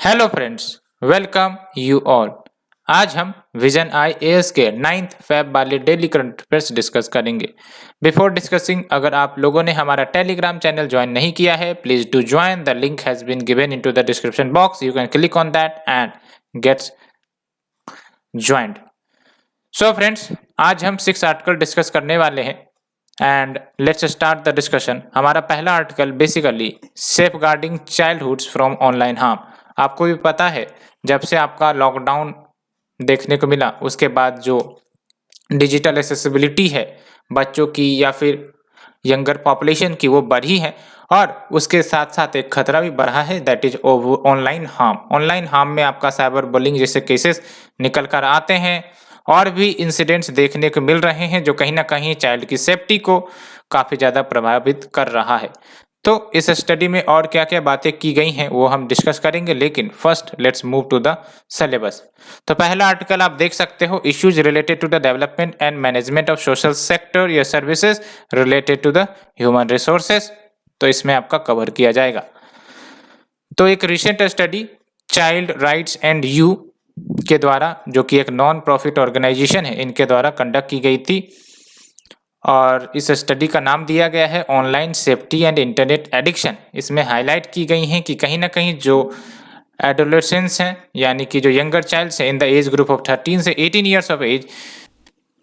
Hello friends, welcome you all. आज हम vision IAS के 9th फेब वाले डेली करंट अफेयर्स डिस्कस करेंगे। बिफोर डिस्कसिंग, अगर आप लोगों ने हमारा टेलीग्राम चैनल ज्वाइन नहीं किया है, please do join. The link has been given into the description box. You can click on that and gets joined. So friends, आज हम 6 आर्टिकल डिस्कस करने वाले हैं and let's start the discussion. हमारा पहला article basically safeguarding childhoods from online harm. आपको भी पता है, जब से आपका लॉकडाउन देखने को मिला उसके बाद जो डिजिटल एक्सेसिबिलिटी है बच्चों की या फिर यंगर पॉपुलेशन की, वो बढ़ी है और उसके साथ साथ एक खतरा भी बढ़ा है, that is online harm. Online harm में आपका साइबर बुलिंग जैसे केसेस निकल कर आते हैं और भी इंसिडेंट्स देखने को मिल रहे हैं जो कहीं ना कहीं चाइल्ड की सेफ्टी को काफ़ी ज़्यादा प्रभावित कर रहा है। तो इस स्टडी में और क्या क्या बातें की गई हैं वो हम डिस्कस करेंगे, लेकिन first let's move to the syllabus. तो पहला आर्टिकल आप देख सकते हो, issues related to the development and management of social sector या services related to the human resources. तो इसमें आपका कवर किया जाएगा। तो एक recent study child rights and you के द्वारा, जो कि एक नॉन प्रॉफिट ऑर्गेनाइजेशन है, इनके द्वारा कंडक्ट की गई थी और इस स्टडी का नाम दिया गया है online safety and internet addiction. इसमें हाईलाइट की गई हैं कि कहीं ना कहीं जो एडोलेसेंट्स हैं, यानी कि जो यंगर चाइल्ड्स हैं in the age group of 13 से 18 ईयर्स ऑफ एज,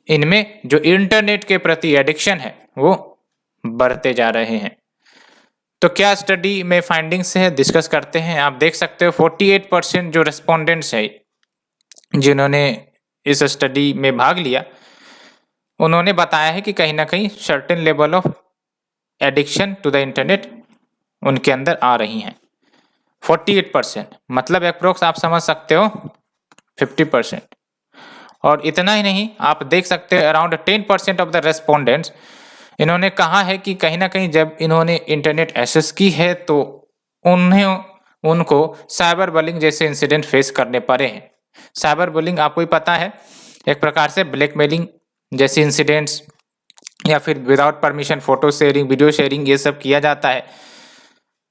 इनमें जो इंटरनेट के प्रति एडिक्शन है वो बढ़ते जा रहे हैं। तो क्या स्टडी में फाइंडिंग्स है डिस्कस करते हैं। आप देख सकते हो 48% जो रेस्पोंडेंट्स है जिन्होंने इस स्टडी में भाग लिया, उन्होंने बताया है कि कहीं ना कहीं certain level of addiction to the internet उनके अंदर आ रही हैं। 48% मतलब अप्रोक्स आप समझ सकते हो 50%। और इतना ही नहीं, आप देख सकते हो अराउंड 10% ऑफ द रेस्पोंडेंट्स, इन्होंने कहा है कि कहीं ना कहीं जब इन्होंने इंटरनेट एक्सेस की है तो उनको साइबर बलिंग जैसे इंसिडेंट फेस करने पड़े हैं। साइबर बुलिंग आपको ही पता है, एक प्रकार से ब्लैकमेलिंग जैसे इंसिडेंट्स या फिर without permission photo sharing, video sharing, ये सब किया जाता है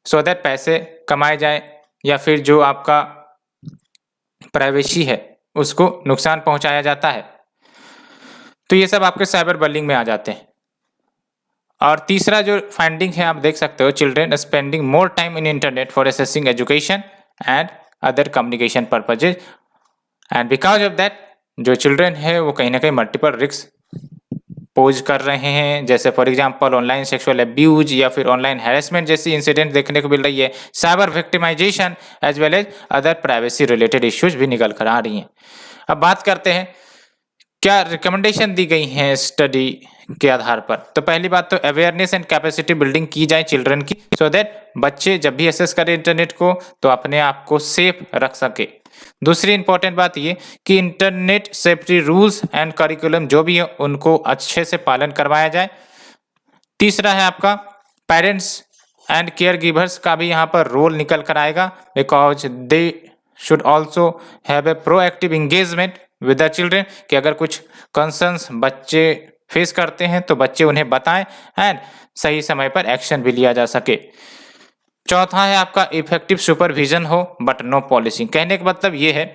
सो दैट पैसे कमाए जाए या फिर जो आपका प्राइवेसी है उसको नुकसान पहुंचाया जाता है। तो ये सब आपके साइबर बलिंग में आ जाते हैं। और तीसरा जो फाइंडिंग है आप देख सकते हो, children spending more time in internet for assessing education and other communication purposes and because of that जो चिल्ड्रेन है वो कहीं ना कहीं मल्टीपल रिस्क पोज कर रहे हैं, जैसे for example online sexual abuse या फिर ऑनलाइन हैरेसमेंट जैसी इंसिडेंट देखने को मिल रही है। Cyber victimization as well as other privacy related issues भी निकल कर आ रही हैं। अब बात करते हैं क्या रिकमेंडेशन दी गई हैं स्टडी के आधार पर। तो पहली बात तो अवेयरनेस एंड कैपेसिटी बिल्डिंग की जाए चिल्ड्रन की, सो दैट बच्चे जब भी एक्सेस करें इंटरनेट को तो अपने आप को सेफ रख सके। दूसरी इंपॉर्टेंट बात ये कि internet safety rules and curriculum जो भी है उनको अच्छे से पालन करवाया जाए। तीसरा है आपका पेरेंट्स एंड केयर गिवर्स का भी यहाँ पर रोल निकल कर आएगा, because they should also have a proactive engagement with the children, कि अगर कुछ कंसर्न्स बच्चे फेस करते हैं तो बच्चे उन्हें बताएं एंड सही समय पर एक्शन भी लिया जा सके। चौथा है आपका इफेक्टिव सुपरविजन हो बट नो पॉलिसिंग। कहने का मतलब ये है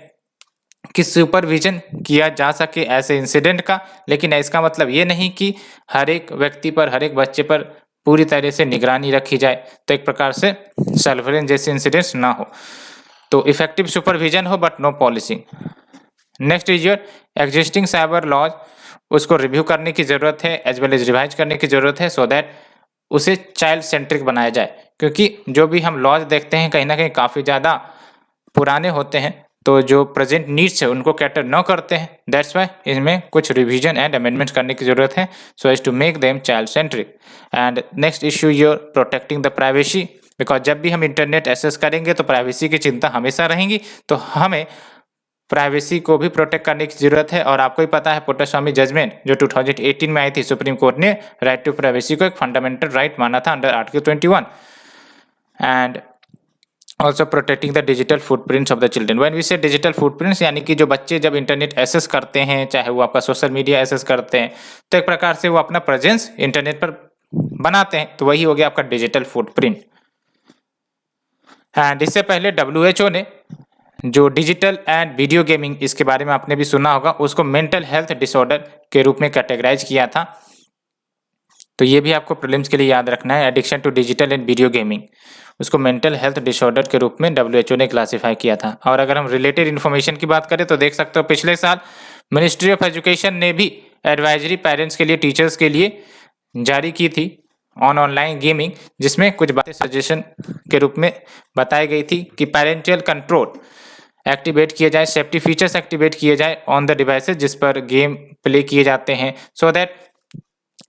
कि सुपरविजन किया जा सके ऐसे इंसिडेंट का, लेकिन इसका मतलब ये नहीं कि हर एक व्यक्ति पर, हर एक बच्चे पर पूरी तरह से निगरानी रखी जाए, तो एक प्रकार से सर्वेलेंस जैसे इंसिडेंट्स ना हो। तो इफेक्टिव सुपरविजन हो but no policing. Next is your existing cyber laws, उसको रिव्यू करने की जरूरत है एज वेल एज रिवाइज करने की जरूरत है सो दैट उसे चाइल्ड सेंट्रिक बनाया जाए, क्योंकि जो भी हम लॉज देखते हैं कहीं ना कहीं काफ़ी ज़्यादा पुराने होते हैं, तो जो प्रेजेंट नीड्स है उनको कैटर न करते हैं। दैट्स वाई इनमें कुछ रिवीजन एंड अमेंडमेंट करने की जरूरत है so as to make them child centric. And next issue your protecting the privacy, because जब भी हम इंटरनेट एक्सेस करेंगे तो प्राइवेसी की चिंता हमेशा रहेंगी, तो हमें प्राइवेसी को भी प्रोटेक्ट करने की जरूरत है। और आपको ही पता है पुट्टास्वामी जजमेंट जो 2018 में आई थी, सुप्रीम कोर्ट ने राइट टू प्राइवेसी को एक फंडामेंटल राइट माना था under article 21 and also protecting the digital footprints of the children. When we say digital footprints, यानी कि जो बच्चे जब इंटरनेट एक्सेस करते हैं, चाहे वो आपका सोशल मीडिया एक्सेस करते हैं, तो एक प्रकार से वो अपना प्रेजेंस इंटरनेट पर बनाते हैं, तो वही हो गया आपका डिजिटल फुटप्रिंट। एंड इससे पहले WHO ने जो डिजिटल एंड वीडियो गेमिंग, इसके बारे में आपने भी सुना होगा, उसको मेंटल हेल्थ डिसऑर्डर के रूप में कैटेगराइज किया था। तो ये भी आपको प्रीलिम्स के लिए याद रखना है। Addiction to digital and video gaming, उसको मेंटल हेल्थ डिसऑर्डर के रूप में WHO ने क्लासिफाई किया था। और अगर हम रिलेटेड इन्फॉर्मेशन की बात करें तो देख सकते हो पिछले साल मिनिस्ट्री ऑफ एजुकेशन ने भी एडवाइजरी पेरेंट्स के लिए, टीचर्स के लिए जारी की थी ऑनलाइन गेमिंग, जिसमें कुछ बातें सजेशन के रूप में बताई गई थी कि पेरेंटल कंट्रोल एक्टिवेट किए जाए, सेफ्टी फीचर्स एक्टिवेट किए जाए ऑन द डिवाइसेस जिस पर गेम प्ले किए जाते हैं, सो दैट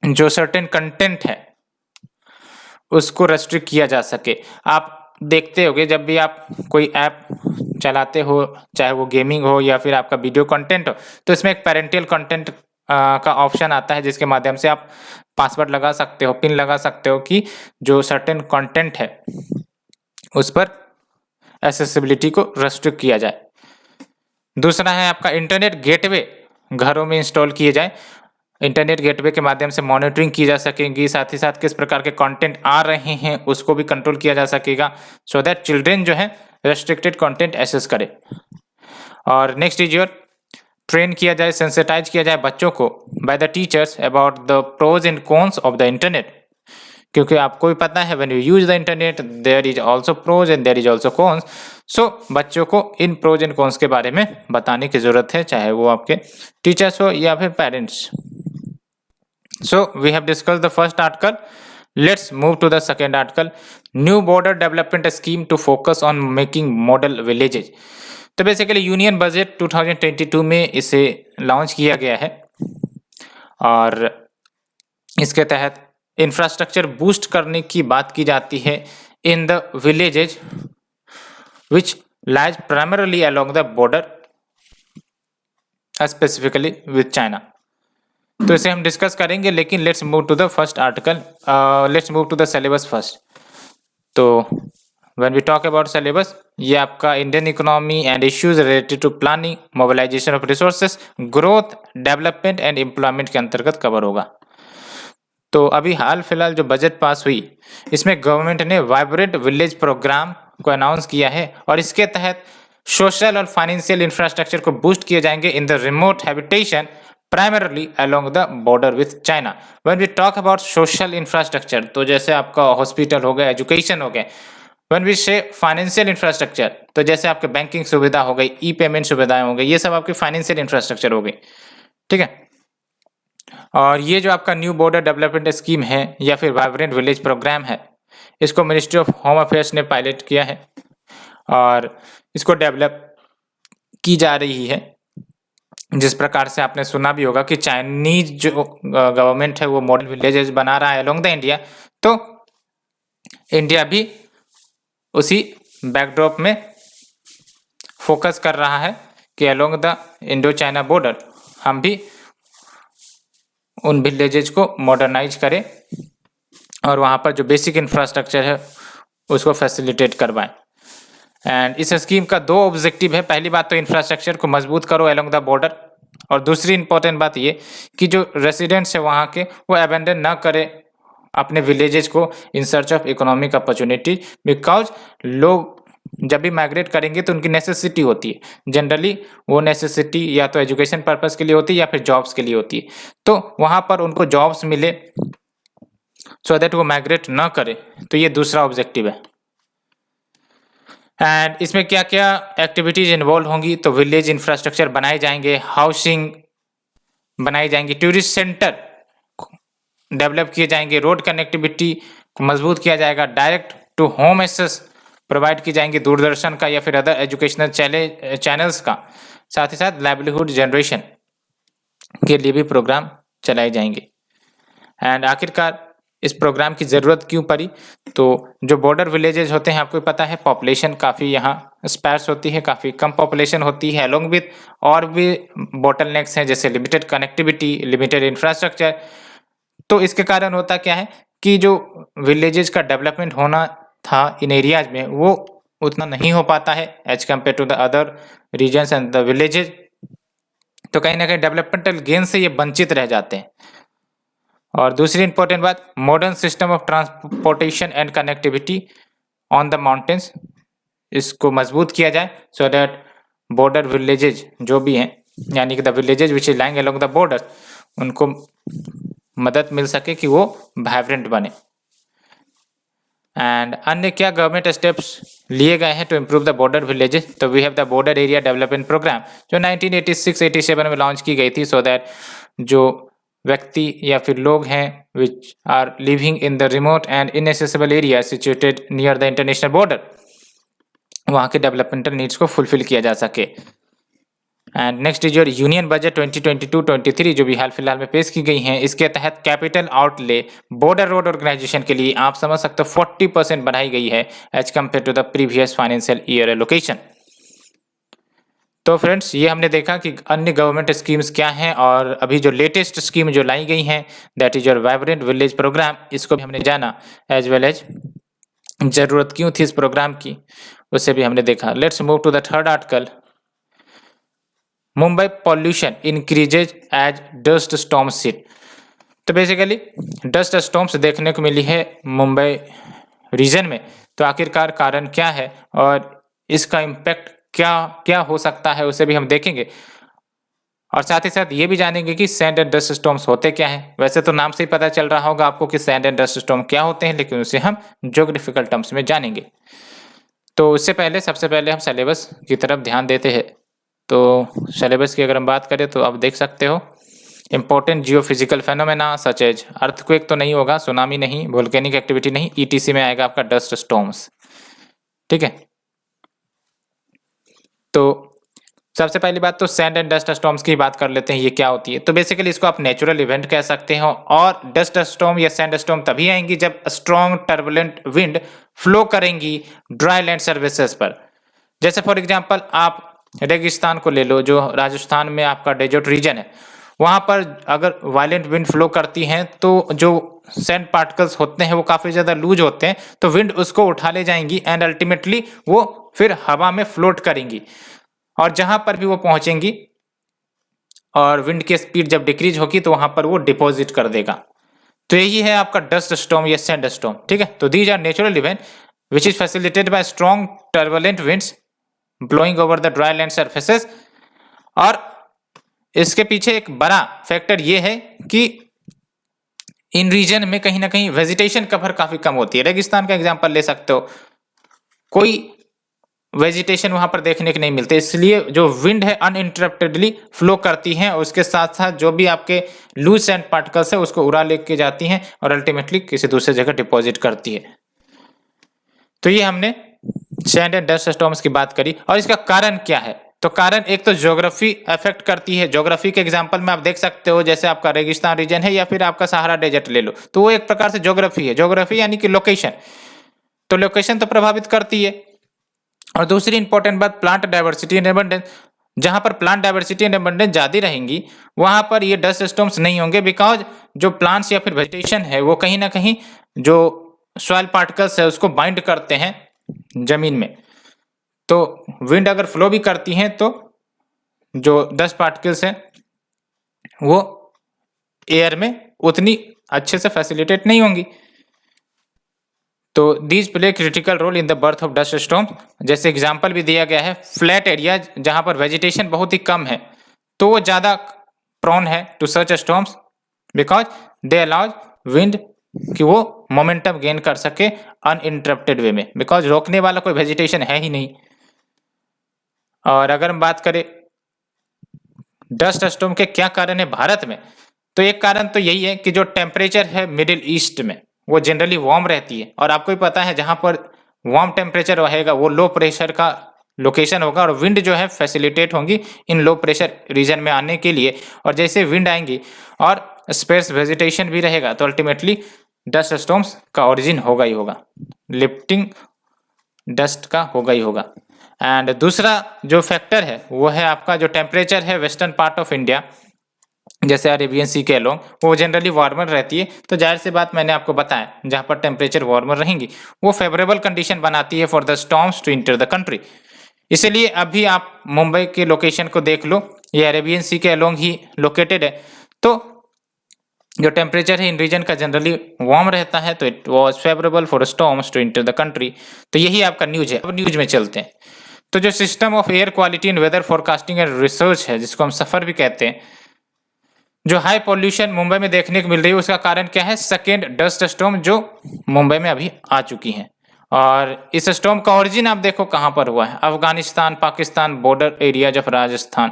जो सर्टेन कंटेंट है उसको रेस्ट्रिक्ट किया जा सके। आप देखते होंगे जब भी आप कोई ऐप चलाते हो, चाहे वो गेमिंग हो या फिर आपका वीडियो कंटेंट हो, तो इसमें एक पेरेंटल कंटेंट का ऑप्शन आता है जिसके माध्यम से आप पासवर्ड लगा सकते हो, पिन लगा सकते हो कि जो सर्टेन कंटेंट है उस पर एक्सेसिबिलिटी को रेस्ट्रिक्ट किया जाए। दूसरा है आपका इंटरनेट गेटवे घरों में इंस्टॉल किए जाए। इंटरनेट गेटवे के माध्यम से मॉनिटरिंग की जा सकेगी, साथ ही साथ किस प्रकार के कंटेंट आ रहे हैं उसको भी कंट्रोल किया जा सकेगा, सो दैट चिल्ड्रेन जो है रेस्ट्रिक्टेड कंटेंट एक्सेस करे। और नेक्स्ट इज योर ट्रेन किया जाए, सेंसिटाइज किया जाए बच्चों को by the teachers about the pros and cons of the internet, क्योंकि आपको भी पता है when you use the internet there is also pros and there is also cons. So बच्चों को इन प्रोज एंड कॉन्स के बारे में बताने की जरूरत है, चाहे वो आपके टीचर्स हो या फिर parents. So we have discussed the first article. Let's move to the second article. New border development scheme to focus on making model villages. तो बेसिकली यूनियन बजट 2022 में इसे लॉन्च किया गया है और इसके तहत इंफ्रास्ट्रक्चर बूस्ट करने की बात की जाती है in the villages which lies primarily along the border specifically with China. तो इसे हम डिस्कस करेंगे, लेकिन let's move to the first article, let's move to the syllabus first. तो when we talk about syllabus, ये आपका Indian economy and issues related to planning, mobilization of resources, growth, development and employment के अंतर्गत cover होगा। तो अभी हाल फिलहाल जो बजट पास हुई, इसमें गवर्नमेंट ने वाइब्रेंट विलेज प्रोग्राम को अनाउंस किया है और इसके तहत सोशल और फाइनेंशियल इंफ्रास्ट्रक्चर को बूस्ट किए जाएंगे इन the remote habitation primarily along the border with China. When we talk about social infrastructure, तो जैसे आपका हॉस्पिटल हो गया, एजुकेशन हो गया। When we say financial infrastructure, तो जैसे आपके बैंकिंग सुविधा हो गई, ई पेमेंट सुविधाएं हो गई, ये सब आपकी फाइनेंशियल इंफ्रास्ट्रक्चर हो गई, ठीक है। और ये जो आपका न्यू बॉर्डर डेवलपमेंट स्कीम है या फिर वाइब्रेंट विलेज प्रोग्राम है, इसको मिनिस्ट्री ऑफ होम अफेयर्स ने पायलट किया है और इसको डेवलप की जा रही है। जिस प्रकार से आपने सुना भी होगा कि चाइनीज जो गवर्नमेंट है वो मॉडल विलेजेस बना रहा है अलोंग द इंडिया, तो इंडिया भी उसी बैकड्रॉप में फोकस कर रहा है कि along the Indo China border हम भी उन विलेजेस को मॉडर्नाइज करें और वहाँ पर जो बेसिक इंफ्रास्ट्रक्चर है उसको फैसिलिटेट करवाएं। एंड इस स्कीम का दो ऑब्जेक्टिव है। पहली बात तो इंफ्रास्ट्रक्चर को मजबूत करो अलोंग द बॉर्डर, और दूसरी इंपॉर्टेंट बात ये कि जो रेसिडेंट्स है वहाँ के वो अबेंडन ना करे अपने विलेजेस को in search of economic opportunity, because लोग जब भी माइग्रेट करेंगे तो उनकी नेसेसिटी होती है। जनरली वो नेसेसिटी या तो एजुकेशन पर्पस के लिए होती है या फिर जॉब्स के लिए होती है, तो वहाँ पर उनको जॉब्स मिले सो दैट वो माइग्रेट ना करे, तो ये दूसरा ऑब्जेक्टिव है। एंड इसमें क्या क्या एक्टिविटीज इन्वॉल्व होंगी, तो विलेज इंफ्रास्ट्रक्चर बनाए जाएंगे, हाउसिंग बनाई जाएंगी, टूरिस्ट सेंटर डेवलप किए जाएंगे, रोड कनेक्टिविटी को मजबूत किया जाएगा, direct to home access provide की जाएंगी दूरदर्शन का या फिर अदर एजुकेशनल चैनल्स का, साथ ही साथ लाइवलीहुड जनरेशन के लिए भी प्रोग्राम चलाए जाएंगे। एंड आखिरकार इस प्रोग्राम की ज़रूरत क्यों पड़ी, तो जो बॉर्डर विलेजेस होते हैं आपको पता है पॉपुलेशन काफ़ी यहाँ स्पार्स होती है, काफ़ी कम पॉपुलेशन होती है, अलोंग विथ और भी बोटलनेक्स हैं जैसे लिमिटेड कनेक्टिविटी, लिमिटेड इंफ्रास्ट्रक्चर। तो इसके कारण होता क्या है कि जो विलेजेस का डेवलपमेंट होना था इन एरियाज में वो उतना नहीं हो पाता है as compare to the other regions and the villages, तो कहीं ना कहीं डेवलपमेंटल गेन से ये वंचित रह जाते हैं। और दूसरी इंपॉर्टेंट बात, modern system of transportation and connectivity on the mountains इसको मजबूत किया जाए सो दैट बॉर्डर विलेजेज जो भी हैं यानी कि the villages which is lying along the border उनको मदद मिल सके कि वो वाइब्रेंट बने। एंड अन्य क्या गवर्नमेंट स्टेप्स लिए गए हैं to improve the border villages, तो we have the border area development programme जो 1986-87 में लॉन्च की गई थी सो दैट जो व्यक्ति या फिर लोग हैं which are living in the remote and inaccessible area situated near the international border वहाँ के डेवलपमेंटल नीड्स को फुलफिल किया जा सके। And next is your union budget 2022-23 जो भी हाल फिलहाल में पेश की गई हैं, इसके तहत capital outlay border road organisation के लिए आप समझ सकते हो 40% बढ़ाई गई है as compare to the previous financial year allocation. तो फ्रेंड्स ये हमने देखा कि अन्य गवर्नमेंट स्कीम्स क्या हैं और अभी जो लेटेस्ट स्कीम जो लाई गई हैं that is your vibrant village programme, इसको भी हमने जाना एज वेल एज जरूरत क्यों थी इस प्रोग्राम की उसे भी हमने देखा। Let's move to the third article. Mumbai pollution increases as dust storm hit. तो बेसिकली डस्ट स्टॉर्म्स देखने को मिली है मुंबई रीजन में, तो आखिरकार कारण क्या है और इसका इम्पैक्ट क्या क्या हो सकता है उसे भी हम देखेंगे और साथ ही साथ ये भी जानेंगे कि सैंड एंड डस्ट स्टॉर्म्स होते क्या हैं। वैसे तो नाम से ही पता चल रहा होगा आपको कि सैंड एंड डस्ट स्टॉर्म क्या होते हैं, लेकिन उसे हम ज्योग्राफिकल टर्म्स में जानेंगे। तो उससे पहले सबसे पहले हम सिलेबस की तरफ ध्यान देते हैं। तो सिलेबस की अगर हम बात करें तो आप देख सकते हो important geophysical phenomena such as earthquake तो नहीं होगा, सुनामी नहीं, वोल्केनिक एक्टिविटी नहीं, ईटीसी में आएगा आपका डस्ट स्टॉर्म्स। ठीक है, तो सबसे पहली बात तो सैंड एंड डस्ट स्टॉर्म्स की बात कर लेते हैं, ये क्या होती है। तो बेसिकली इसको आप नेचुरल इवेंट कह सकते हो और डस्ट स्टॉर्म या सैंड स्टॉर्म तभी आएंगी जब स्ट्रॉन्ग टर्बुलेंट विंड फ्लो करेंगी ड्राई लैंड सर्फेसेस पर। जैसे फॉर एग्जांपल आप रेगिस्तान को ले लो, जो राजस्थान में आपका डेजर्ट रीजन है, वहां पर अगर वायलेंट विंड फ्लो करती हैं तो जो सैंड पार्टिकल्स होते हैं वो काफी ज्यादा लूज होते हैं, तो विंड उसको उठा ले जाएंगी एंड अल्टीमेटली वो फिर हवा में फ्लोट करेंगी और जहां पर भी वो पहुंचेंगी और विंड की स्पीड जब डिक्रीज होगी तो वहां पर वो डिपॉजिट कर देगा। तो यही है आपका डस्ट स्टॉर्म या सैंड स्टॉर्म। ठीक है, तो these are natural event which is facilitated by strong turbulent winds blowing over the dry land surfaces. और इसके पीछे एक बड़ा फैक्टर ये है कि इन रीजन में कहीं ना कहीं वेजिटेशन कवर काफी कम होती है। रेगिस्तान का एग्जांपल ले सकते हो, कोई वेजिटेशन वहां पर देखने को नहीं मिलते, इसलिए जो विंड है अनइंटरप्टेडली फ्लो करती है और उसके साथ साथ जो भी आपके लूज सैंड पार्टिकल्स है उसको उड़ा लेके जाती हैं और अल्टीमेटली किसी दूसरे जगह डिपॉजिट करती है। तो ये हमने सैंड एंड डस्ट स्टॉर्म्स की बात करी और इसका कारण क्या है। तो कारण एक तो ज्योग्राफी अफेक्ट करती है। ज्योग्राफी के एग्जांपल में आप देख सकते हो, जैसे आपका रेगिस्तान रीजन है या फिर आपका सहारा डेजर्ट ले लो, तो वो एक प्रकार से ज्योग्राफी है। ज्योग्राफी यानी कि लोकेशन, तो लोकेशन तो प्रभावित करती है। और दूसरी इंपॉर्टेंट बात प्लांट डाइवर्सिटी एंड एबंडेंस, जहां पर प्लांट डाइवर्सिटी एंड एबंडेंस ज्यादा रहेंगी वहां पर ये डस्ट स्टॉर्म्स नहीं होंगे, बिकॉज जो प्लांट्स या फिर वेजिटेशन है वो कहीं ना कहीं जो सॉइल पार्टिकल्स है उसको बाइंड करते हैं जमीन में। तो विंड अगर फ्लो भी करती हैं तो जो डस्ट पार्टिकल्स हैं वो एयर में उतनी अच्छे से फैसिलिटेट नहीं होंगी। तो these play critical role in the birth of dust storm. जैसे एग्जांपल भी दिया गया है, फ्लैट एरिया जहां पर वेजिटेशन बहुत ही कम है तो वो ज्यादा प्रोन है to such storms because they allows wind कि वो मोमेंटम गेन कर सके अनइंटरप्टेड वे में, बिकॉज रोकने वाला कोई वेजिटेशन है ही नहीं। और अगर हम बात करें डस्ट स्टॉर्म के क्या कारण है भारत में, तो एक कारण तो यही है कि जो टेम्परेचर है मिडिल ईस्ट में वो जनरली वार्म रहती है और आपको ही पता है जहां पर वार्म टेम्परेचर रहेगा वो लो प्रेशर का लोकेशन होगा और विंड जो है फैसिलिटेट होंगी इन लो प्रेशर रीजन में आने के लिए। और जैसे विंड आएंगी और स्पेस वेजिटेशन भी रहेगा तो अल्टीमेटली डस्ट स्टॉर्म्स का ओरिजिन होगा ही होगा, लिफ्टिंग डस्ट का होगा ही होगा। एंड दूसरा जो फैक्टर है वो है आपका जो टेम्परेचर है वेस्टर्न पार्ट ऑफ इंडिया, जैसे अरेबियन सी के अलोंग वो जनरली वार्मर रहती है। तो जाहिर सी बात मैंने आपको बताया जहां पर टेम्परेचर वार्मर रहेंगी वो फेवरेबल कंडीशन बनाती है for the storms to enter the country. इसलिए अभी आप मुंबई के लोकेशन को देख लो, ये अरेबियन सी के अलोंग ही लोकेटेड है। तो जो टेम्परेचर है इन रीजन का जनरली वार्म रहता है, तो it was favourable for storms to enter the country. तो यही आपका न्यूज है। अब न्यूज में चलते हैं। तो जो system of air quality and weather forecasting and research है, जिसको हम सफर भी कहते हैं, जो हाई पॉल्यूशन मुंबई में देखने को मिल रही है, उसका कारण क्या है? सेकेंड डस्ट स्टॉर्म जो मुंबई में अभी आ चुकी है। और इस स्टॉर्म का ओरिजिन आप देखो कहां पर हुआ है, Afghanistan Pakistan border areas of Rajasthan.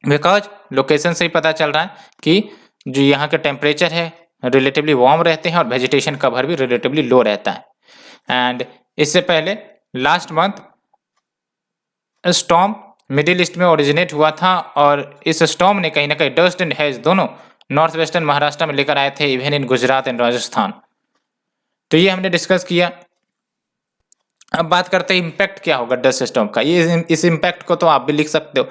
Because location से ही पता चल रहा है कि जो यहाँ के टेम्परेचर है रिलेटिवली वार्म रहते हैं और वेजिटेशन कवर भी रिलेटिवली लो रहता है। एंड इससे पहले last month storm middle east में ओरिजिनेट हुआ था और इस स्टॉर्म ने कहीं ना कहीं डस्ट एंड हैज दोनों नॉर्थ वेस्टर्न महाराष्ट्र में लेकर आए थे, even in Gujarat and Rajasthan. तो ये हमने डिस्कस किया। अब बात करते हैं इम्पैक्ट क्या होगा डस्ट स्टॉर्म का। ये इस इम्पैक्ट को तो आप भी लिख सकते हो।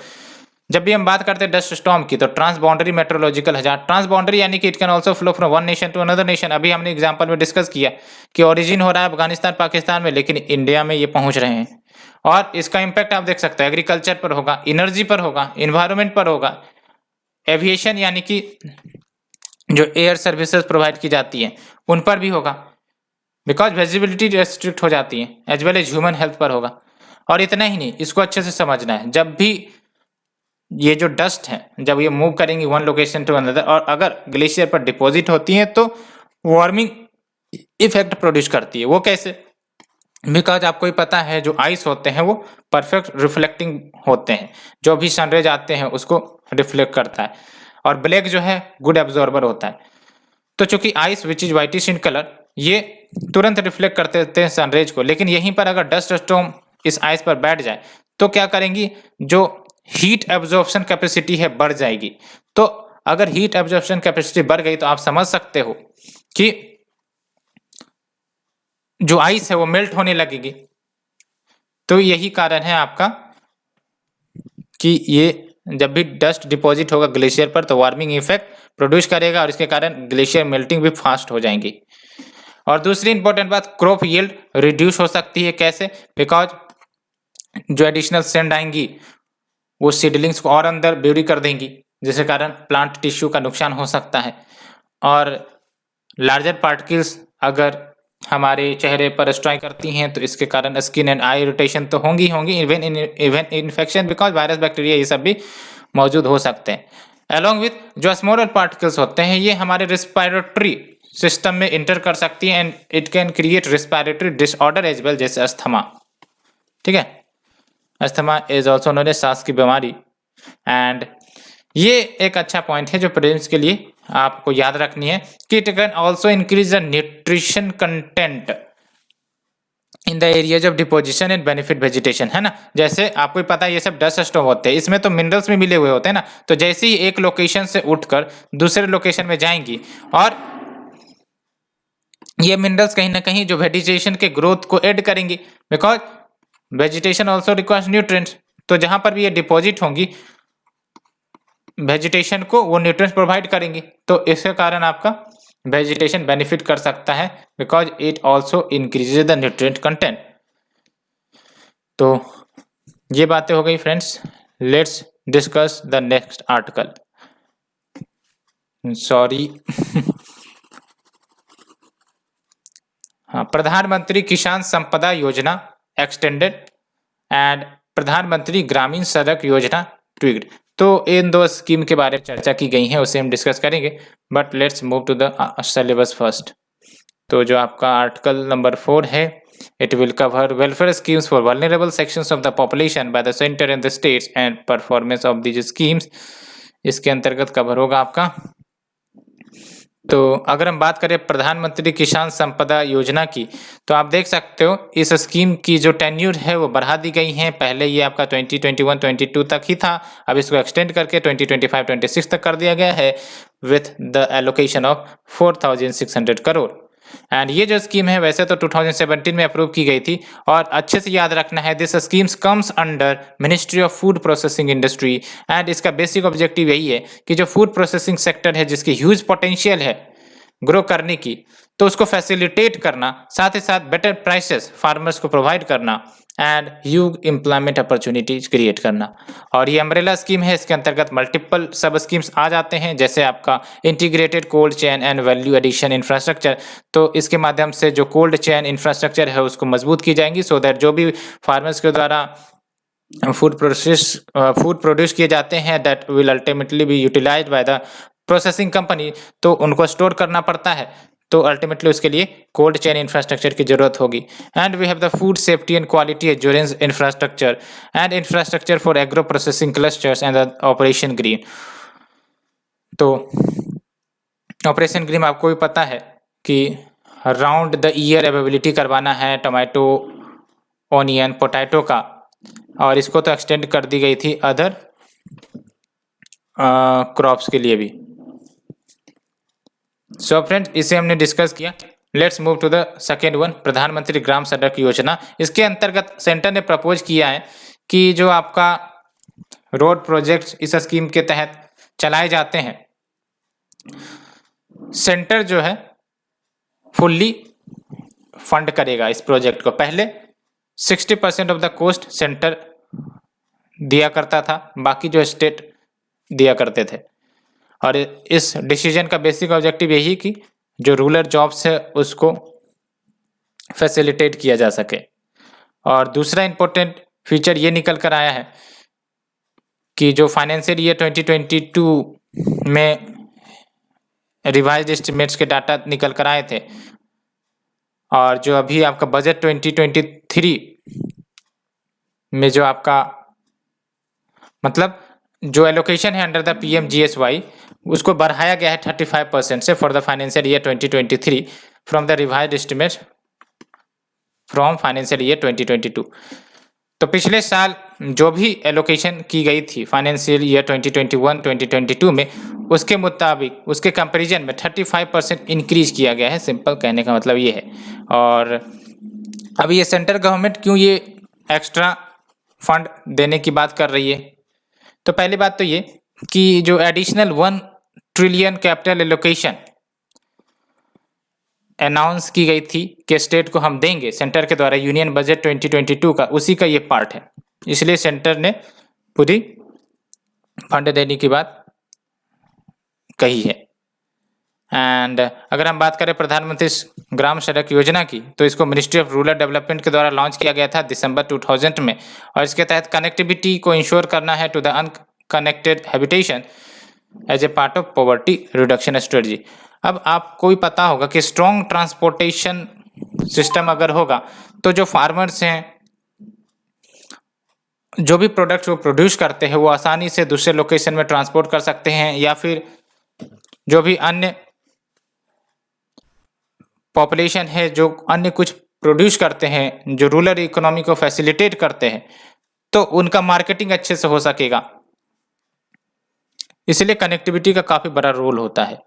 जब भी हम बात करते हैं डस्ट स्टॉर्म की, तो ट्रांसबाउंडरी मेट्रोलॉजिकल हजार्ड, ट्रांसबाउंडरी यानी कि it can also flow from one nation to another nation. अभी हमने एग्जांपल में डिस्कस किया कि ओरिजिन हो रहा है अफगानिस्तान पाकिस्तान में, लेकिन इंडिया में ये पहुंच रहे हैं। और इसका इम्पैक्ट आप देख सकते हो, एग्रीकल्चर पर होगा, एनर्जी पर होगा, इन्वायरमेंट पर होगा, एविएशन यानी कि जो एयर सर्विसेज प्रोवाइड की जाती है उन पर भी होगा, बिकॉज विजिबिलिटी रेस्ट्रिक्ट हो जाती है, as well as human health पर होगा। और इतना ही नहीं, इसको अच्छे से समझना है, जब भी ये जो डस्ट है जब ये मूव करेंगी वन लोकेशन टू अनदर और अगर ग्लेशियर पर डिपॉजिट होती है तो वार्मिंग इफेक्ट प्रोड्यूस करती है। वो कैसे? बिकॉज आपको ही पता है जो आइस होते हैं वो परफेक्ट रिफ्लेक्टिंग होते हैं, जो भी सनरेज आते हैं उसको रिफ्लेक्ट करता है, और ब्लैक जो है गुड एब्जॉर्बर होता है। तो चूंकि ice which is whitish in colour, ये तुरंत रिफ्लेक्ट करते रहते हैं सनरेज को, लेकिन यहीं पर अगर डस्ट स्टॉर्म इस आइस पर बैठ जाए तो क्या करेंगी, जो हीट एब्जॉर्प्शन कैपेसिटी है बढ़ जाएगी। तो अगर हीट एब्जॉर्प्शन कैपेसिटी बढ़ गई तो आप समझ सकते हो कि जो आइस है वो मेल्ट होने लगेगी। तो यही कारण है आपका कि ये जब भी डस्ट डिपॉजिट होगा ग्लेशियर पर तो वार्मिंग इफेक्ट प्रोड्यूस करेगा और इसके कारण ग्लेशियर मेल्टिंग भी फास्ट हो जाएंगी। और दूसरी इंपॉर्टेंट बात, क्रॉप यील्ड रिड्यूस हो सकती है। कैसे? बिकॉज जो एडिशनल सेंड आएंगी वो सीडलिंग्स को और अंदर ब्यूरी कर देंगी, जिसके कारण प्लांट टिश्यू का नुकसान हो सकता है। और लार्जर पार्टिकल्स अगर हमारे चेहरे पर स्ट्राइक करती हैं तो इसके कारण स्किन एंड आई इरिटेशन तो होंगी even infection, because virus bacteria ये सब भी मौजूद हो सकते हैं। अलॉन्ग विथ जो स्मॉलर पार्टिकल्स होते हैं ये हमारे रिस्पायरेटरी सिस्टम में इंटर कर सकती हैं and it can create respiratory disorder as well, जैसे अस्थमा। ठीक है, asthma is also known as सांस की बीमारी। एंड ये एक अच्छा पॉइंट है जो प्रीलिम्स के लिए आपको याद रखनी है कि it can also increase the nutrition content in the areas of deposition and benefit vegetation, है ना। जैसे आपको पता है ये सब डस्ट स्टॉर्म होते हैं, इसमें तो मिनरल्स भी मिले हुए होते हैं ना। तो जैसे ही एक लोकेशन से उठकर दूसरे लोकेशन में जाएंगी और ये मिनरल्स कहीं ना कहीं जो वेजिटेशन के ग्रोथ को ऐड करेंगी, because vegetation also requires nutrients. तो जहां पर भी ये डिपॉजिट होंगी वेजिटेशन को वो न्यूट्रिएंट्स प्रोवाइड करेंगी, तो इसके कारण आपका वेजिटेशन बेनिफिट कर सकता है, because it also increases the nutrient content. तो ये बातें हो गई friends. Let's discuss the next article. Sorry हाँ, प्रधानमंत्री किसान संपदा योजना एक्सटेंडेड एंड प्रधानमंत्री ग्रामीण सड़क योजना ट्विग्ड। तो इन दो स्कीम के बारे में चर्चा की गई है, उसे हम डिस्कस करेंगे। But let's move to the syllabus first. तो जो आपका आर्टिकल नंबर 4 है, it will cover welfare schemes for vulnerable sections of the population by the centre and the states and performance of these schemes. इसके अंतर्गत cover होगा आपका। तो अगर हम बात करें प्रधानमंत्री किसान संपदा योजना की, तो आप देख सकते हो इस स्कीम की जो टेन्यूर है वो बढ़ा दी गई है। पहले ये आपका 2021-22 तक ही था, अब इसको एक्सटेंड करके 2025-26 तक कर दिया गया है with the allocation of 4,600 crore. And ये जो स्कीम है वैसे तो 2017 में अप्रूव की गई थी, और अच्छे से याद रखना है this schemes comes under ministry of food processing industry. And इसका बेसिक ऑब्जेक्टिव यही है कि जो फूड प्रोसेसिंग सेक्टर है जिसकी ह्यूज पोटेंशियल है ग्रो करने की, तो उसको फैसिलिटेट करना, साथ ही साथ बेटर प्राइसेस फार्मर्स को प्रोवाइड करना, and huge employment opportunities create करना। और ये अम्ब्रेला स्कीम है, इसके अंतर्गत मल्टीपल सब स्कीम्स आ जाते हैं, जैसे आपका integrated cold chain and value addition infrastructure. तो इसके माध्यम से जो कोल्ड चेन इंफ्रास्ट्रक्चर है उसको मजबूत की जाएंगी, सो दैट जो भी फार्मर्स के द्वारा फूड प्रोड्यूस किए जाते हैं that will ultimately be utilised by the processing company, तो उनको स्टोर करना पड़ता है, तो अल्टीमेटली उसके लिए कोल्ड चेन इंफ्रास्ट्रक्चर की जरूरत होगी। And we have the food safety and quality assurance infrastructure and infrastructure for agro processing clusters and operation green. तो ऑपरेशन ग्रीन आपको भी पता है कि राउंड द ईयर अवेलेबिलिटी करवाना है टोमेटो, ऑनियन, पोटैटो का, और इसको तो एक्सटेंड कर दी गई थी अदर क्रॉप्स के लिए भी। सो फ्रेंड्स, इसे हमने डिस्कस किया। Let's move to the second one, Pradhan Mantri Gram सड़क योजना। इसके अंतर्गत सेंटर ने प्रपोज किया है कि जो आपका रोड प्रोजेक्ट्स इस स्कीम के तहत चलाए जाते हैं, सेंटर जो है फुल्ली फंड करेगा इस प्रोजेक्ट को। पहले 60% ऑफ द कोस्ट सेंटर दिया करता था, बाकी जो स्टेट दिया करते थे। और इस डिसीजन का बेसिक ऑब्जेक्टिव यही कि जो रूरल जॉब्स है उसको फैसिलिटेट किया जा सके। और दूसरा इंपॉर्टेंट फीचर ये निकल कर आया है कि जो फाइनेंशियल ईयर 2022 में रिवाइज्ड एस्टिमेट्स के डाटा निकल कर आए थे, और जो अभी आपका बजट 2023 में जो आपका मतलब जो एलोकेशन है अंडर द PMGSY उसको बढ़ाया गया है 35% से for the financial year 2023 from the revised estimates from financial year 2022। तो पिछले साल जो भी एलोकेशन की गई थी फाइनेंशियल ईयर 2021-2022 में, उसके मुताबिक उसके कंपैरिजन में 35% इंक्रीज किया गया है। सिंपल कहने का मतलब ये है। और अभी ये सेंट्रल गवर्नमेंट क्यों ये एक्स्ट्रा फंड देने की बात कर रही है? तो पहली बात तो ये कि जो additional 1 trillion capital allocation announce की गई थी कि स्टेट को हम देंगे सेंटर के द्वारा यूनियन बजट 2022 का, उसी का ये पार्ट है। इसलिए सेंटर ने पूरी फंड देने की बात कही है। एंड अगर हम बात करें प्रधानमंत्री ग्राम सड़क योजना की, तो इसको मिनिस्ट्री ऑफ रूरल डेवलपमेंट के द्वारा लॉन्च किया गया था दिसंबर 2000 में। और इसके तहत कनेक्टिविटी को इंश्योर करना है to the unconnected habitation as a part of poverty reduction strategy. अब आपको भी पता होगा कि स्ट्रॉन्ग ट्रांसपोर्टेशन सिस्टम अगर होगा तो जो फार्मर्स हैं, जो भी प्रोडक्ट्स वो प्रोड्यूस करते हैं वो आसानी से दूसरे लोकेशन में ट्रांसपोर्ट कर सकते हैं, या फिर जो भी अन्य पॉपुलेशन है जो अन्य कुछ प्रोड्यूस करते हैं जो रूरल इकोनॉमी को फैसिलिटेट करते हैं, तो उनका मार्केटिंग अच्छे से हो सकेगा। इसलिए कनेक्टिविटी का काफ़ी बड़ा रोल होता है।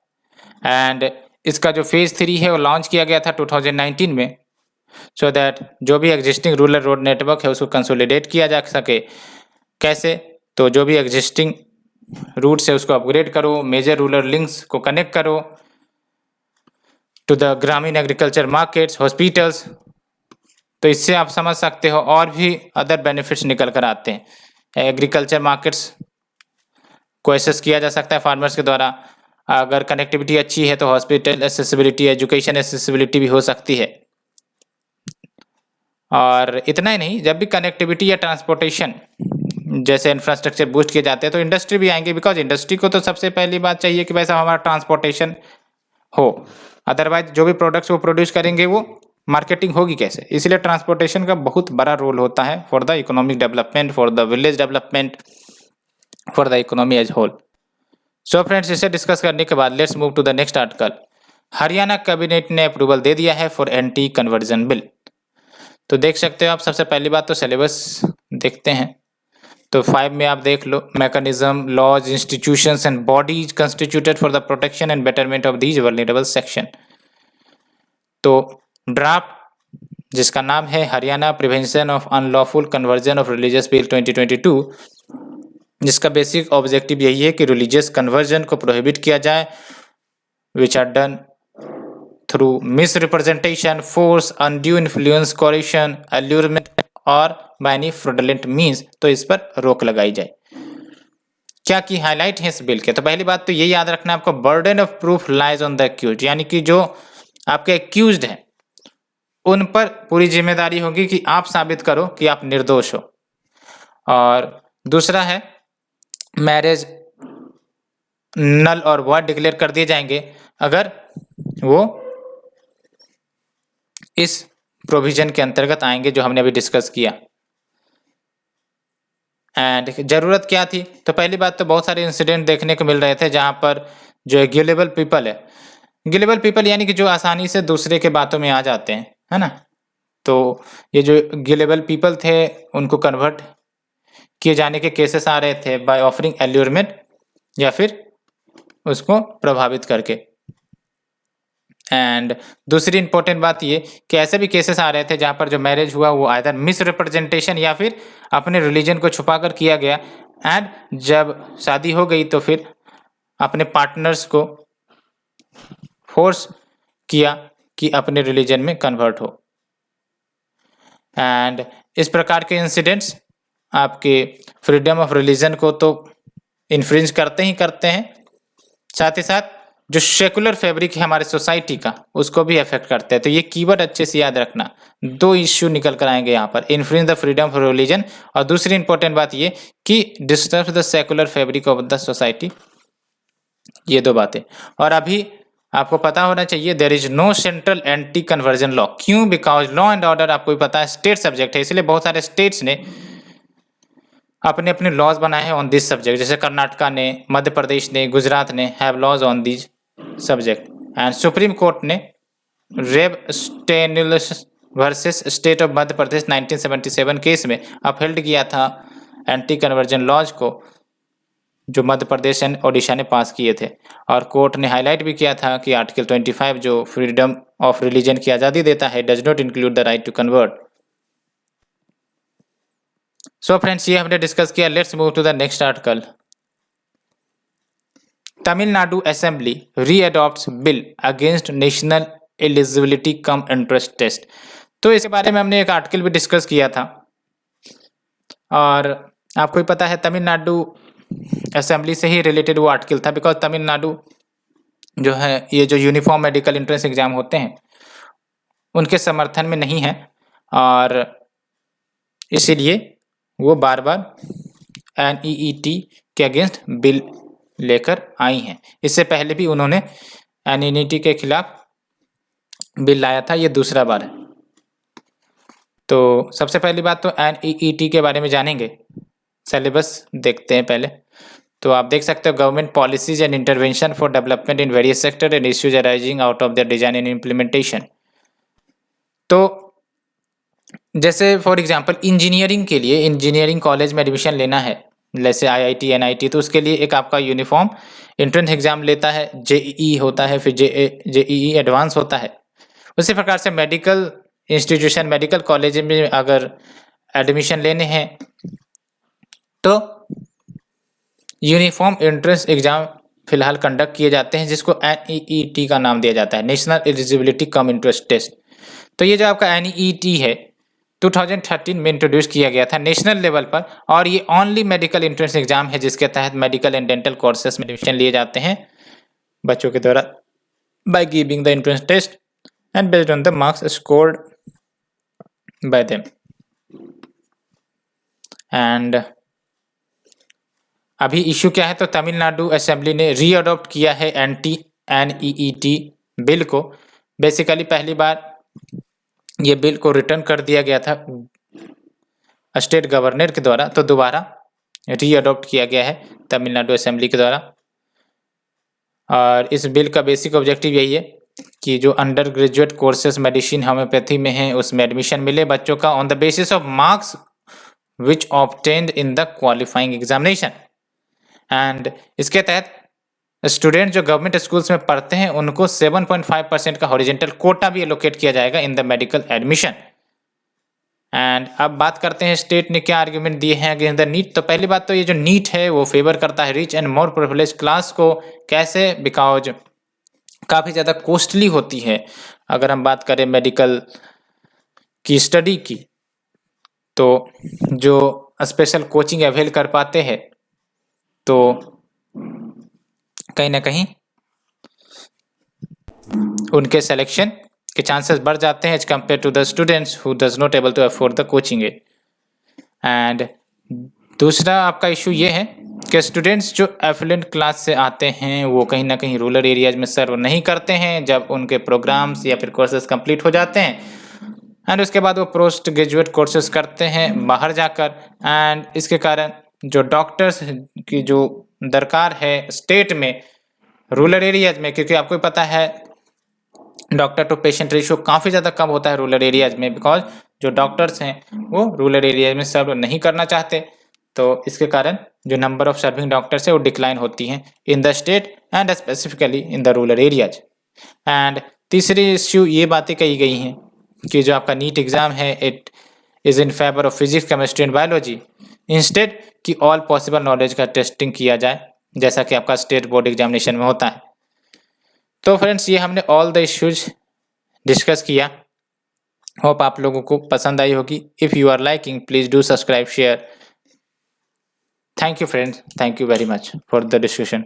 एंड इसका जो फेज 3 है वो लॉन्च किया गया था 2019 में, सो दैट जो भी एग्जिस्टिंग रूरल रोड नेटवर्क है उसको कंसोलिडेट किया जा सके। कैसे? तो जो भी एग्जिस्टिंग रूट्स है उसको अपग्रेड करो, मेजर रूरल लिंक्स को कनेक्ट करो टू द ग्रामीण एग्रीकल्चर मार्केट्स, हॉस्पिटल्स। तो इससे आप समझ सकते हो और भी अदर बेनिफिट्स निकल कर आते हैं। एग्रीकल्चर मार्केट्स को एक्सेस किया जा सकता है फार्मर्स के द्वारा। अगर कनेक्टिविटी अच्छी है तो हॉस्पिटल एक्सेसिबिलिटी, एजुकेशन एक्सेसिबिलिटी भी हो सकती है। और इतना ही नहीं, जब भी कनेक्टिविटी या ट्रांसपोर्टेशन जैसे इंफ्रास्ट्रक्चर बूस्ट किए जाते हैं तो इंडस्ट्री भी आएंगे, बिकॉज इंडस्ट्री को तो सबसे पहली बात चाहिए कि वैसा हमारा ट्रांसपोर्टेशन हो, अदरवाइज जो भी प्रोडक्ट्स वो प्रोड्यूस करेंगे वो मार्केटिंग होगी कैसे। इसलिए ट्रांसपोर्टेशन का बहुत बड़ा रोल होता है for the economic development, for the village development, for the economy as whole. So friends, इसे डिस्कस करने के बाद let's move to the next article. Haryana cabinet ने अप्रूवल दे दिया है फॉर एंटी कन्वर्जन बिल। तो देख सकते हो आप, सबसे पहली बात तो सिलेबस देखते हैं। तो 5 में आप देख लो, mechanism, laws, institutions and bodies constituted for the protection and betterment of these vulnerable section. तो ड्राफ्ट जिसका नाम है Haryana prevention of unlawful conversion of religious bill 2022, जिसका बेसिक ऑब्जेक्टिव यही है कि रिलीजियस कन्वर्जन को प्रोहिबिट किया जाए which are done through misrepresentation, force, undue influence, coercion, allurement और बाय एनी फ्रॉडुलेंट मीन्स, तो इस पर रोक लगाई जाए। क्या की हाईलाइट है इस बिल के? तो पहली बात तो ये याद रखना आपको, burden of proof lies on the accused, यानी कि जो आपके एक्यूज्ड हैं उन पर पूरी जिम्मेदारी होगी कि आप साबित करो कि आप निर्दोष हो। और दूसरा है मैरिज नल और वॉइड डिक्लेयर कर दिए जाएंगे अगर वो इस प्रोविजन के अंतर्गत आएंगे जो हमने अभी डिस्कस किया। एंड जरूरत क्या थी? तो पहली बात तो बहुत सारे इंसिडेंट देखने को मिल रहे थे जहां पर जो गिलेबल पीपल है, गिलेबल पीपल यानी कि जो आसानी से दूसरे के बातों में आ जाते हैं, है ना, तो ये जो गिलेबल पीपल थे उनको कन्वर्ट किए जाने के केसेस आ रहे थे बाय ऑफरिंग एल्यूरमेंट या फिर उसको प्रभावित करके। एंड दूसरी इंपॉर्टेंट बात ये कि ऐसे भी केसेस आ रहे थे जहां पर जो मैरिज हुआ वो आइदर मिस रिप्रेजेंटेशन या फिर अपने रिलीजन को छुपाकर किया गया, एंड जब शादी हो गई तो फिर अपने पार्टनर्स को फोर्स किया कि अपने रिलीजन में कन्वर्ट हो। एंड इस प्रकार के इंसिडेंट्स आपके फ्रीडम ऑफ रिलीजन को तो इन्फ्रिंज करते ही करते हैं, साथ ही साथ जो सेकुलर फैब्रिक है हमारे सोसाइटी का उसको भी अफेक्ट करते हैं। तो ये कीवर्ड अच्छे से याद रखना, दो इश्यू निकल कर आएंगे यहाँ पर, infringe the freedom of religion और दूसरी इंपॉर्टेंट बात ये कि disturb the secular fabric of the society, ये दो बातें। और अभी आपको पता होना चाहिए there is no central anti conversion law. क्यों? बिकॉज लॉ एंड ऑर्डर आपको भी पता है स्टेट सब्जेक्ट है, इसलिए बहुत सारे स्टेट्स ने अपने अपने लॉज बनाए हैं ऑन दिस सब्जेक्ट, जैसे कर्नाटका ने, मध्य प्रदेश ने, गुजरात ने have laws on this subject. And supreme court ने Rev Stainislaus versus state of Madhya Pradesh 1977 case में अपहेल्ड किया था एंटी कन्वर्जन लॉज को जो मध्य प्रदेश एंड ओडिशा ने पास किए थे। और कोर्ट ने हाईलाइट भी किया था कि आर्टिकल 25 जो फ्रीडम ऑफ रिलीजन की आज़ादी देता है does not include the right to convert. So friends, ये हमने डिस्कस किया। Let's move to the next article. Tamil Nadu assembly readopts bill against national eligibility cum interest test. तो इसके बारे में हमने एक आर्टिकल भी डिस्कस किया था और आपको ही पता है तमिलनाडु असेंबली से ही रिलेटेड वो आर्टिकल था, बिकॉज तमिलनाडु जो है ये जो यूनिफॉर्म मेडिकल एंट्रेंस एग्जाम होते हैं उनके समर्थन में नहीं है और इसीलिए वो बार बार NEET के अगेंस्ट बिल लेकर आई हैं। इससे पहले भी उन्होंने NEET के खिलाफ बिल लाया था, ये दूसरा बार है। तो सबसे पहली बात तो NEET के बारे में जानेंगे, सिलेबस देखते हैं पहले। तो आप देख सकते हो government policies and intervention for development in various sector and issues arising out of the design and implementation. तो जैसे फॉर एग्जांपल इंजीनियरिंग के लिए, इंजीनियरिंग कॉलेज में एडमिशन लेना है जैसे IIT NIT, तो उसके लिए एक आपका यूनिफॉर्म एंट्रेंस एग्जाम लेता है, JEE होता है, फिर JEE एडवांस होता है। उसी प्रकार से मेडिकल इंस्टीट्यूशन, मेडिकल कॉलेज में अगर एडमिशन लेने हैं तो यूनिफॉर्म एंट्रेंस एग्जाम फिलहाल कंडक्ट किए जाते हैं जिसको NEET का नाम दिया जाता है, national eligibility cum interest test. तो ये जो आपका NEET है 2013 में इंट्रोड्यूस किया गया था नेशनल लेवल पर और ये ओनली मेडिकल एंट्रेंस एग्जाम है जिसके तहत मेडिकल एंड डेंटल कोर्सेस में एडमिशन लिए जाते हैं बच्चों के द्वारा by giving the entrance test and based on the marks scored by them. And अभी इशू क्या है? तो तमिलनाडु असेंबली ने रीअडॉप्ट किया है NEET बिल को। बेसिकली पहली बार ये बिल को रिटर्न कर दिया गया था स्टेट गवर्नर के द्वारा, तो दोबारा रीअडॉप्ट किया गया है तमिलनाडु असेंबली के द्वारा। और इस बिल का बेसिक ऑब्जेक्टिव यही है कि जो under graduate courses medicine homeopathy में हैं उसमें एडमिशन मिले बच्चों का on the basis of marks which obtained in the qualifying examination. And इसके तहत स्टूडेंट जो गवर्नमेंट स्कूल्स में पढ़ते हैं उनको 7.5% का हॉरिजेंटल कोटा भी एलोकेट किया जाएगा in the medical admission. And अब बात करते हैं स्टेट ने क्या आर्ग्यूमेंट दिए हैं अगेंस्ट द नीट। तो पहली बात तो ये जो नीट है वो फेवर करता है rich and more privilege class को। कैसे? बिकॉज काफ़ी ज़्यादा कॉस्टली होती है। अगर हम बात करें मेडिकल की स्टडी की तो जो स्पेशल कोचिंग अवेल कर पाते हैं तो कहीं ना कहीं उनके सिलेक्शन के चांसेस बढ़ जाते हैं as compare to the students who does not able to afford the coaching aid. And दूसरा आपका इशू ये है कि स्टूडेंट्स जो एफिलेंट क्लास से आते हैं वो कहीं ना कहीं रूरल एरियाज में सर्व नहीं करते हैं जब उनके प्रोग्राम्स या फिर कोर्सेज कंप्लीट हो जाते हैं एंड उसके बाद वो पोस्ट ग्रेजुएट कोर्सेज करते हैं बाहर जाकर। एंड इसके कारण जो डॉक्टर्स की जो दरकार है स्टेट में रूरल एरियाज में, क्योंकि आपको पता है डॉक्टर टू पेशेंट रेशियो काफ़ी ज़्यादा कम होता है रूरल एरियाज में, बिकॉज जो डॉक्टर्स हैं वो रूरल एरियाज में सर्व नहीं करना चाहते। तो इसके कारण जो नंबर ऑफ सर्विंग डॉक्टर्स है वो डिक्लाइन होती हैं in the state and specifically in the rural areas. And तीसरी इश्यू ये बातें कही गई हैं कि जो आपका नीट एग्ज़ाम है it is in favour of physics chemistry and biology, instead कि ऑल पॉसिबल नॉलेज का टेस्टिंग किया जाए जैसा कि आपका स्टेट बोर्ड एग्जामिनेशन में होता है। तो फ्रेंड्स ये हमने ऑल द इश्यूज डिस्कस किया, होप आप लोगों को पसंद आई होगी। If you are liking please do subscribe share. Thank you friends, thank you very much for the discussion.